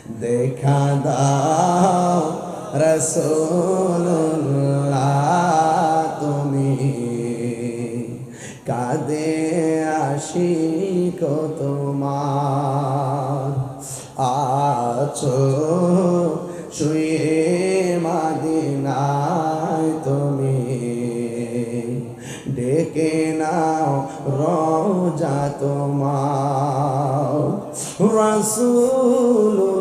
দেখা দাও রাসূলুল্লাহ তুমি কাঁদে আশিক তোমার আছো শুয়ে মদিনায় তুমি ডেকে নাও রোজা তোমার রাসূলুল্লাহ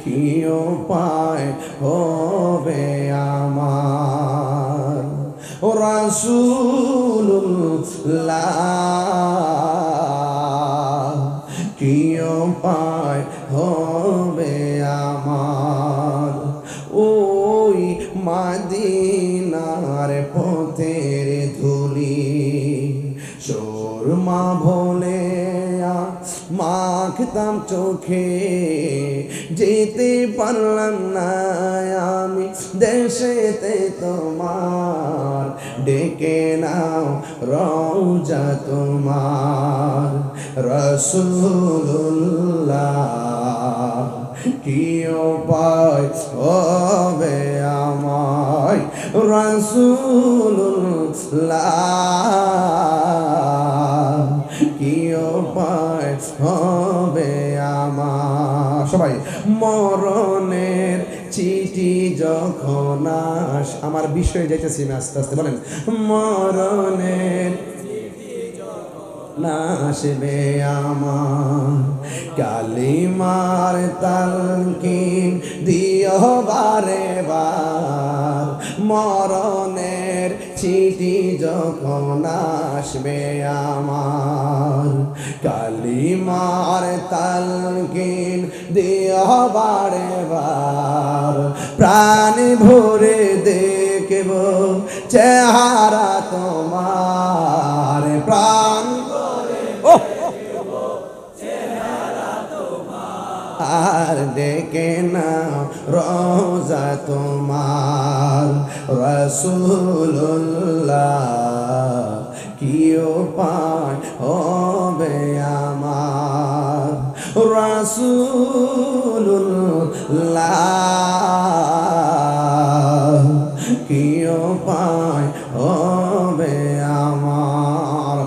কি উপায় হবে আমার রাসূলুল্লাহ কি উপায় হবে আমার ওই মদিনার পথের ধুলি সুরমা ভোলে মাখতাম চোখে যেতে পারলাম না আমি দেশেতে তোমার ডেকে নাও রওজা তোমার রাসূলুল্লাহ কি উপায় হবে আমায় রাসূলুল্লাহ কি উপায় হবে আমার সবাই মরণের চিঠি যখন আমার বিষয়ে যাইতেছি না আস্তে আস্তে বলেন মরণের আসবে আমার কালিমার তালকিন দিও বারে বার মরণের চিঠি যখন আসবে আমার কালিমার তালকিন দিও বারে বার প্রাণ ভরে দেখব চেহারা তোমার প্রাণ আর ডেকে নাও রোজা তোমার রাসূলুল্লাহ কি উপায় হবে আমার রাসূলুল্লাহ কি উপায়